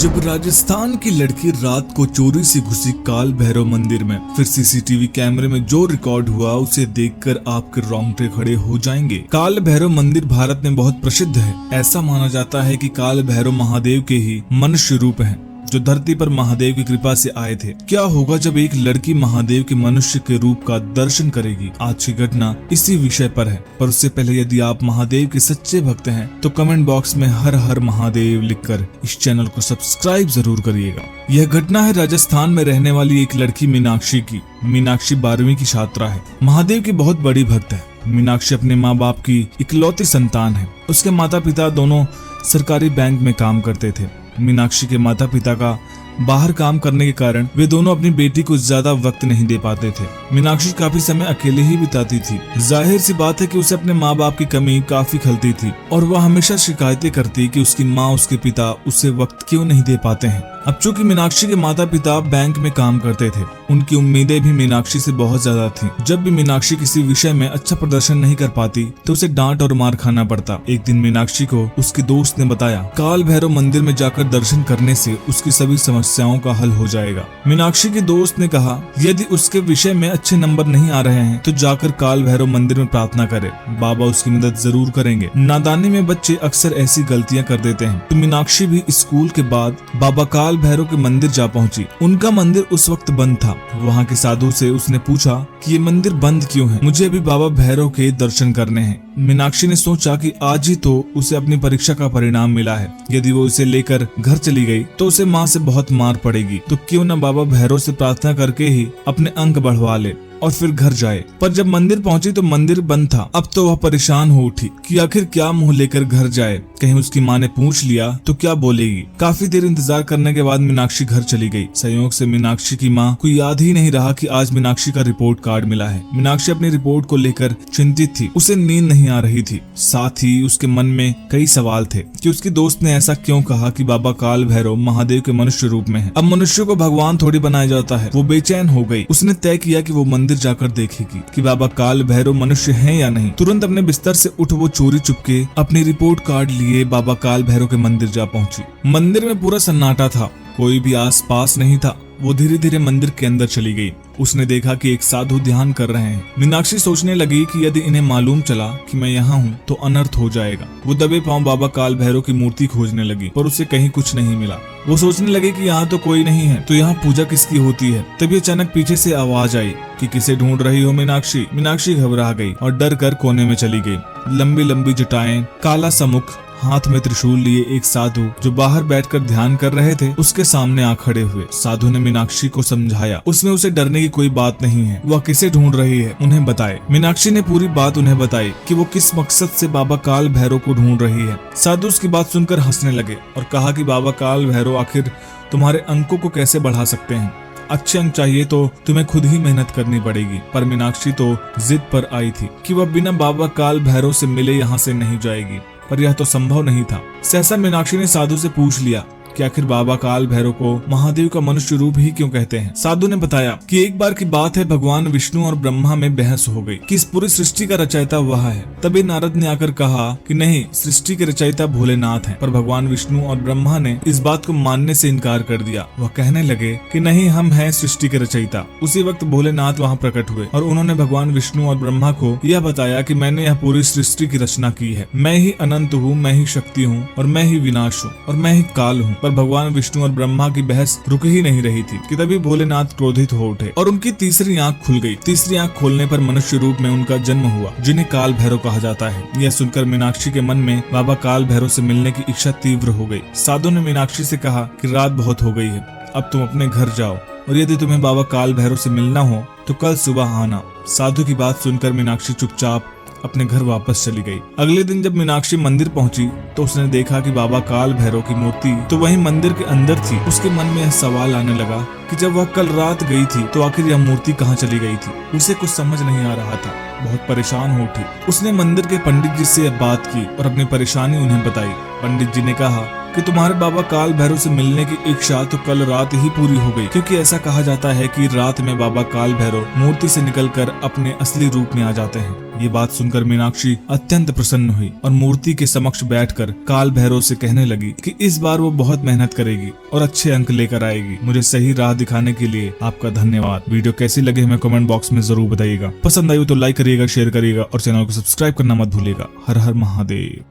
जब राजस्थान की लड़की रात को चोरी से घुसी काल भैरव मंदिर में, फिर सीसीटीवी कैमरे में जो रिकॉर्ड हुआ उसे देखकर आपके रोंगटे खड़े हो जाएंगे। काल भैरव मंदिर भारत में बहुत प्रसिद्ध है। ऐसा माना जाता है कि काल भैरव महादेव के ही मनुष्य रूप हैं, जो धरती पर महादेव की कृपा से आए थे। क्या होगा जब एक लड़की महादेव के मनुष्य के रूप का दर्शन करेगी? आज की घटना इसी विषय पर है। पर उससे पहले यदि आप महादेव के सच्चे भक्त हैं तो कमेंट बॉक्स में हर हर महादेव लिखकर इस चैनल को सब्सक्राइब जरूर करिएगा। यह घटना है राजस्थान में रहने वाली एक लड़की मीनाक्षी की। मीनाक्षी 12वीं की छात्रा है। महादेव की बहुत बड़ी भक्त है। मीनाक्षी अपने माँ बाप की इकलौती संतान है। उसके माता पिता दोनों सरकारी बैंक में काम करते थे। मीनाक्षी के माता पिता का बाहर काम करने के कारण वे दोनों अपनी बेटी को ज्यादा वक्त नहीं दे पाते थे। मीनाक्षी काफी समय अकेले ही बिताती थी। जाहिर सी बात है कि उसे अपने माँ बाप की कमी काफी खलती थी और वह हमेशा शिकायतें करती कि उसकी माँ उसके पिता उसे वक्त क्यों नहीं दे पाते हैं। अब चूंकि मीनाक्षी के माता पिता बैंक में काम करते थे, उनकी उम्मीदें भी मीनाक्षी से बहुत ज्यादा थीं। जब भी मीनाक्षी किसी विषय में अच्छा प्रदर्शन नहीं कर पाती तो उसे डांट और मार खाना पड़ता। एक दिन मीनाक्षी को उसके दोस्त ने बताया काल भैरव मंदिर में जाकर दर्शन करने से उसकी सभी समस्याओं का हल हो जाएगा। मीनाक्षी के दोस्त ने कहा यदि उसके विषय में अच्छे नंबर नहीं आ रहे हैं तो जाकर काल भैरव मंदिर में प्रार्थना करे, बाबा उसकी मदद जरूर करेंगे। नादानी में बच्चे अक्सर ऐसी गलतियां कर देते हैं। तो मीनाक्षी भी स्कूल के बाद बाबा काल भैरव के मंदिर जा पहुंची। उनका मंदिर उस वक्त बंद था। वहां के साधु से उसने पूछा कि ये मंदिर बंद क्यों है, मुझे अभी बाबा भैरव के दर्शन करने हैं। मीनाक्षी ने सोचा कि आज ही तो उसे अपनी परीक्षा का परिणाम मिला है, यदि वो उसे लेकर घर चली गई तो उसे माँ से बहुत मार पड़ेगी। तो क्यों न बाबा भैरव से प्रार्थना करके ही अपने अंक बढ़वा ले और फिर घर जाए। पर जब मंदिर पहुंची तो मंदिर बंद था। अब तो वह परेशान हो उठी कि आखिर क्या मुंह लेकर घर जाए। कहीं उसकी माँ ने पूछ लिया तो क्या बोलेगी। काफी देर इंतजार करने के बाद मीनाक्षी घर चली गई। संयोग से मीनाक्षी की माँ को याद ही नहीं रहा कि आज मीनाक्षी का रिपोर्ट कार्ड मिला है। मीनाक्षी अपनी रिपोर्ट को लेकर चिंतित थी। उसे नींद नहीं आ रही थी। साथ ही उसके मन में कई सवाल थे कि उसकी दोस्त ने ऐसा क्यों कहा कि बाबा काल भैरव महादेव के मनुष्य रूप में है। अब मनुष्य को भगवान थोड़ी बनाया जाता है। वो बेचैन हो गई। उसने तय किया कि वो मंदिर जाकर देखेगी कि बाबा काल भैरव मनुष्य हैं या नहीं। तुरंत अपने बिस्तर से उठ वो चोरी चुपके अपनी रिपोर्ट कार्ड लिए बाबा काल भैरव के मंदिर जा पहुंची। मंदिर में पूरा सन्नाटा था, कोई भी आस पास नहीं था। वो धीरे धीरे मंदिर के अंदर चली गई। उसने देखा कि एक साधु ध्यान कर रहे हैं। मीनाक्षी सोचने लगी कि यदि इन्हें मालूम चला कि मैं यहाँ हूँ तो अनर्थ हो जाएगा। वो दबे पांव बाबा काल भैरव की मूर्ति खोजने लगी पर उसे कहीं कुछ नहीं मिला। वो सोचने लगी कि यहाँ तो कोई नहीं है तो यहाँ पूजा किसकी होती है। तभी अचानक पीछे से आवाज आई कि किसे ढूंढ रही हो मीनाक्षी। मीनाक्षी घबरा गई और डर कर कोने में चली गई। लंबी लंबी जटाएं, काला सा मुख, हाथ में त्रिशूल लिए एक साधु जो बाहर बैठकर ध्यान कर रहे थे उसके सामने आ खड़े हुए। साधु ने मीनाक्षी को समझाया उसमें उसे डरने की कोई बात नहीं है, वह किसे ढूंढ रही है उन्हें बताए। मीनाक्षी ने पूरी बात उन्हें बताई कि वो किस मकसद से बाबा काल भैरव को ढूंढ रही है। साधु उसकी बात सुनकर हंसने लगे और कहा कि बाबा काल भैरव आखिर तुम्हारे अंकों को कैसे बढ़ा सकते हैं। अच्छे अंक चाहिए तो तुम्हें खुद ही मेहनत करनी पड़ेगी। पर मीनाक्षी तो जिद पर आई थी कि वह बिना बाबा काल भैरव से मिले यहाँ से नहीं जाएगी। पर यह तो संभव नहीं था। सहसा मीनाक्षी ने साधु से पूछ लिया कि आखिर बाबा काल भैरव को महादेव का मनुष्य रूप ही क्यों कहते हैं। साधु ने बताया कि एक बार की बात है, भगवान विष्णु और ब्रह्मा में बहस हो गई कि इस पूरी सृष्टि का रचयिता वह है। तभी नारद ने आकर कहा कि नहीं, सृष्टि के रचयिता भोलेनाथ हैं। पर भगवान विष्णु और ब्रह्मा ने इस बात को मानने से इनकार कर दिया। वह कहने लगे कि नहीं, हम हैं सृष्टि के रचयिता। उसी वक्त भोलेनाथ वहाँ प्रकट हुए और उन्होंने भगवान विष्णु और ब्रह्मा को यह बताया कि मैंने यह पूरी सृष्टि की रचना की है। मैं ही अनंत हूँ, मैं ही शक्ति हूँ और मैं ही विनाश हूँ और मैं ही काल हूँ। पर भगवान विष्णु और ब्रह्मा की बहस रुक ही नहीं रही थी कि तभी भोलेनाथ क्रोधित हो उठे और उनकी तीसरी आंख खुल गई। तीसरी आंख खोलने पर मनुष्य रूप में उनका जन्म हुआ, जिन्हें काल भैरव कहा जाता है। यह सुनकर मीनाक्षी के मन में बाबा काल भैरव से मिलने की इच्छा तीव्र हो गई। साधु ने मीनाक्षी से कहा कि रात बहुत हो गई है, अब तुम अपने घर जाओ और यदि तुम्हें बाबा काल भैरव से मिलना हो तो कल सुबह आना। साधु की बात सुनकर मीनाक्षी चुपचाप अपने घर वापस चली गई। अगले दिन जब मीनाक्षी मंदिर पहुंची तो उसने देखा कि बाबा काल भैरव की मूर्ति तो वहीं मंदिर के अंदर थी। उसके मन में यह सवाल आने लगा कि जब वह कल रात गई थी तो आखिर यह मूर्ति कहाँ चली गई थी। उसे कुछ समझ नहीं आ रहा था। बहुत परेशान हो उठी। उसने मंदिर के पंडित जी से यह बात की और अपनी परेशानी उन्हें बताई। पंडित जी ने कहा कि तुम्हारे बाबा काल भैरव से मिलने की इच्छा तो कल रात ही पूरी हो गई, क्योंकि ऐसा कहा जाता है कि रात में बाबा काल भैरव मूर्ति से निकलकर अपने असली रूप में आ जाते हैं। ये बात सुनकर मीनाक्षी अत्यंत प्रसन्न हुई और मूर्ति के समक्ष बैठकर काल भैरव से कहने लगी कि इस बार वो बहुत मेहनत करेगी और अच्छे अंक लेकर आएगी। मुझे सही राह दिखाने के लिए आपका धन्यवाद। वीडियो कैसी लगे हमें कमेंट बॉक्स में जरूर बताइएगा। पसंद आई हो तो लाइक करिएगा, शेयर करिएगा और चैनल को सब्सक्राइब करना मत भूलिएगा। हर हर महादेव।